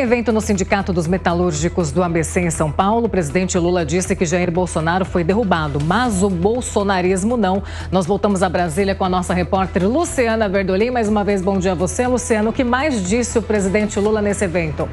Evento no Sindicato dos Metalúrgicos do ABC em São Paulo, o presidente Lula disse que Jair Bolsonaro foi derrubado, mas o bolsonarismo não. Nós voltamos a Brasília com a nossa repórter Luciana Verdolim. Mais uma vez, bom dia a você, Luciana. O que mais disse o presidente Lula nesse evento?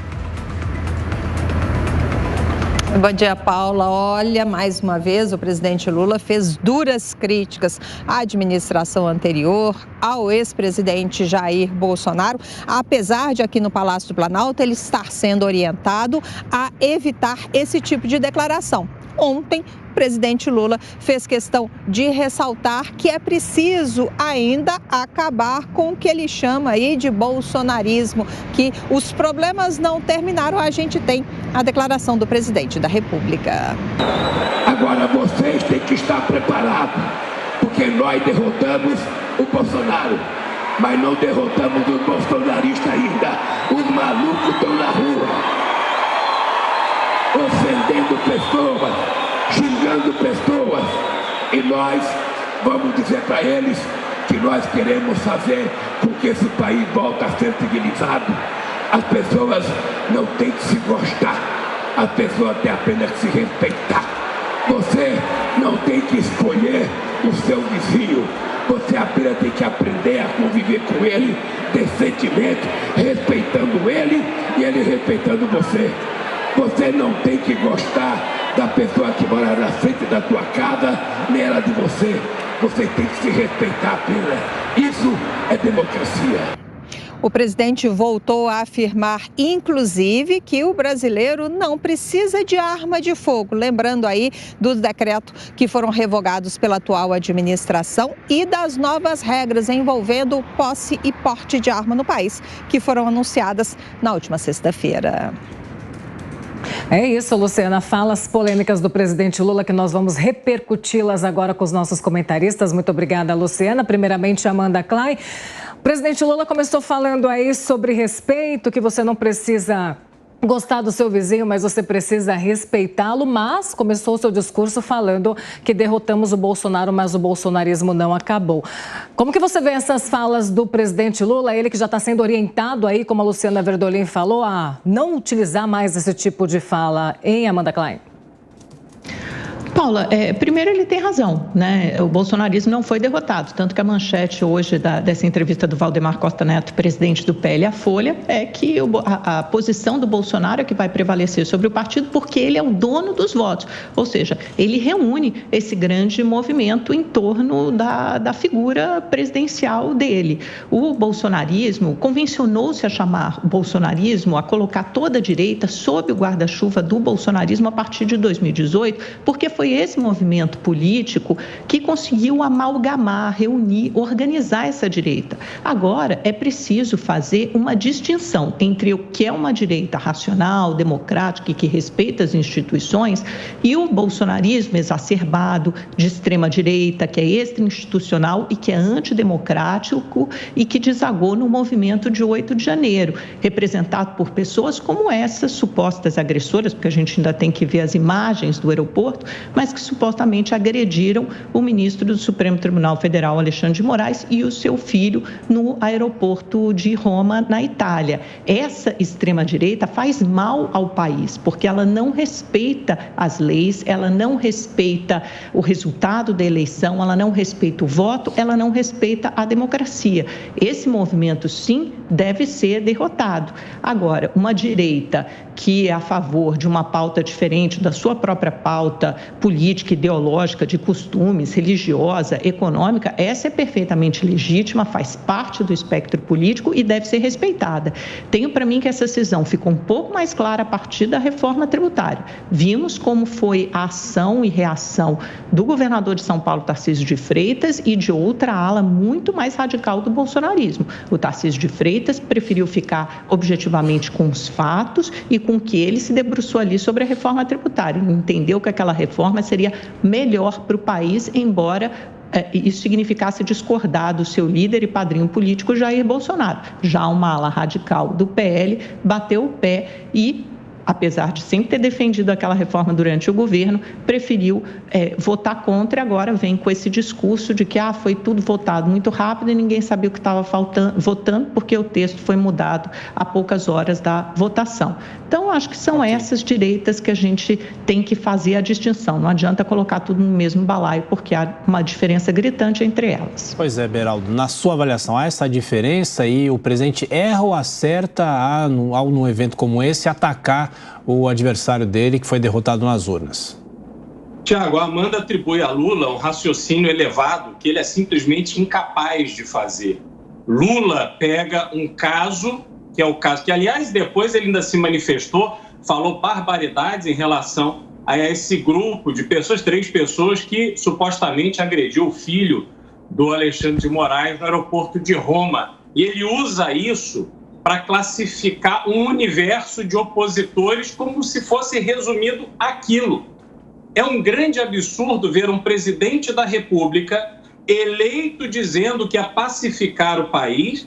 Bom dia, Paula. Olha, mais uma vez, o presidente Lula fez duras críticas à administração anterior, ao ex-presidente Jair Bolsonaro, apesar de aqui no Palácio do Planalto ele estar sendo orientado a evitar esse tipo de declaração. Ontem, o presidente Lula fez questão de ressaltar que é preciso ainda acabar com o que ele chama aí de bolsonarismo, que os problemas não terminaram. A gente tem a declaração do presidente da República. Agora vocês têm que estar preparados, porque nós derrotamos o Bolsonaro, mas não derrotamos os bolsonaristas ainda. Os malucos estão na rua, ofendendo pessoas, xingando pessoas, e nós vamos dizer para eles que nós queremos fazer com que esse país volte a ser civilizado. As pessoas não têm que se gostar, as pessoas têm apenas que se respeitar. Você não tem que escolher o seu vizinho, você apenas tem que aprender a conviver com ele decentemente, respeitando ele e ele respeitando você. Você não tem que gostar da pessoa que mora na frente da tua casa, nem ela de você. Você tem que se respeitar apenas. Isso é democracia. O presidente voltou a afirmar, inclusive, que o brasileiro não precisa de arma de fogo. Lembrando aí dos decretos que foram revogados pela atual administração e das novas regras envolvendo posse e porte de arma no país, que foram anunciadas na última sexta-feira. É isso, Luciana. Falas polêmicas do presidente Lula que nós vamos repercuti-las agora com os nossos comentaristas. Muito obrigada, Luciana. Primeiramente, Amanda Klein. O presidente Lula começou falando aí sobre respeito, que você não precisa gostar do seu vizinho, mas você precisa respeitá-lo, mas começou o seu discurso falando que derrotamos o Bolsonaro, mas o bolsonarismo não acabou. Como que você vê essas falas do presidente Lula, ele que já está sendo orientado aí, como a Luciana Verdolim falou, a não utilizar mais esse tipo de fala, hein, Amanda Klein? Paula, primeiro ele tem razão, né? O bolsonarismo não foi derrotado, tanto que a manchete hoje dessa entrevista do Valdemar Costa Neto, presidente do PL, a Folha, é que a posição do Bolsonaro é que vai prevalecer sobre o partido porque ele é o dono dos votos, ou seja, ele reúne esse grande movimento em torno da figura presidencial dele. O bolsonarismo convencionou-se a chamar o bolsonarismo, a colocar toda a direita sob o guarda-chuva do bolsonarismo a partir de 2018, porque foi esse movimento político que conseguiu amalgamar, reunir, organizar essa direita. Agora, é preciso fazer uma distinção entre o que é uma direita racional, democrática e que respeita as instituições e o bolsonarismo exacerbado de extrema-direita, que é extra-institucional e que é antidemocrático e que desagou no movimento de 8 de janeiro, representado por pessoas como essas supostas agressoras, porque a gente ainda tem que ver as imagens do aeroporto, mas que supostamente agrediram o ministro do Supremo Tribunal Federal, Alexandre de Moraes, e o seu filho no aeroporto de Roma, na Itália. Essa extrema-direita faz mal ao país, porque ela não respeita as leis, ela não respeita o resultado da eleição, ela não respeita o voto, ela não respeita a democracia. Esse movimento, sim, deve ser derrotado. Agora, uma direita que é a favor de uma pauta diferente da sua própria pauta política, ideológica, de costumes, religiosa, econômica, essa é perfeitamente legítima, faz parte do espectro político e deve ser respeitada. Tenho para mim que essa cisão ficou um pouco mais clara a partir da reforma tributária. Vimos como foi a ação e reação do governador de São Paulo, Tarcísio de Freitas, e de outra ala muito mais radical do bolsonarismo. O Tarcísio de Freitas preferiu ficar objetivamente com os fatos e com que ele se debruçou ali sobre a reforma tributária. Entendeu que aquela reforma seria melhor para o país, embora isso significasse discordar do seu líder e padrinho político Jair Bolsonaro. Já uma ala radical do PL bateu o pé e apesar de sempre ter defendido aquela reforma durante o governo, preferiu votar contra e agora vem com esse discurso de que foi tudo votado muito rápido e ninguém sabia o que estava votando porque o texto foi mudado a poucas horas da votação. Então, acho que são essas direitas que a gente tem que fazer a distinção. Não adianta colocar tudo no mesmo balaio, porque há uma diferença gritante entre elas. Pois é, Beraldo, na sua avaliação, há essa diferença e o presidente erra ou acerta ao num evento como esse, atacar o adversário dele que foi derrotado nas urnas? Tiago, a Amanda atribui a Lula um raciocínio elevado que ele é simplesmente incapaz de fazer. Lula pega um caso, que é o caso que, aliás, depois ele ainda se manifestou, falou barbaridades em relação a esse grupo de pessoas, 3 pessoas que supostamente agrediu o filho do Alexandre de Moraes no aeroporto de Roma. E ele usa isso para classificar um universo de opositores como se fosse resumido aquilo. É um grande absurdo ver um presidente da República eleito dizendo que ia pacificar o país,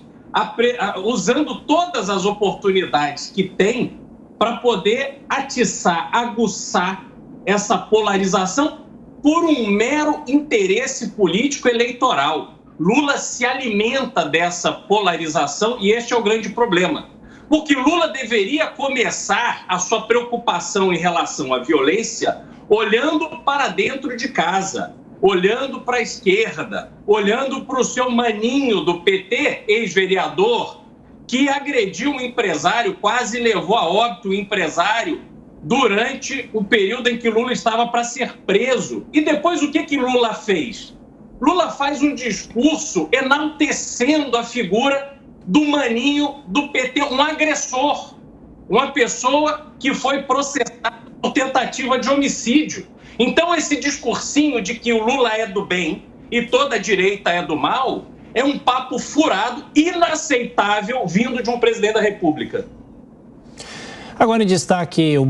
usando todas as oportunidades que tem para poder atiçar, aguçar essa polarização por um mero interesse político eleitoral. Lula se alimenta dessa polarização e este é o grande problema. Porque Lula deveria começar a sua preocupação em relação à violência olhando para dentro de casa, olhando para a esquerda, olhando para o seu maninho do PT, ex-vereador, que agrediu um empresário, quase levou a óbito o empresário durante o período em que Lula estava para ser preso. E depois o que Lula fez? Lula faz um discurso enaltecendo a figura do maninho do PT, um agressor, uma pessoa que foi processada por tentativa de homicídio. Então esse discursinho de que o Lula é do bem e toda a direita é do mal é um papo furado, inaceitável, vindo de um presidente da República. Agora em destaque,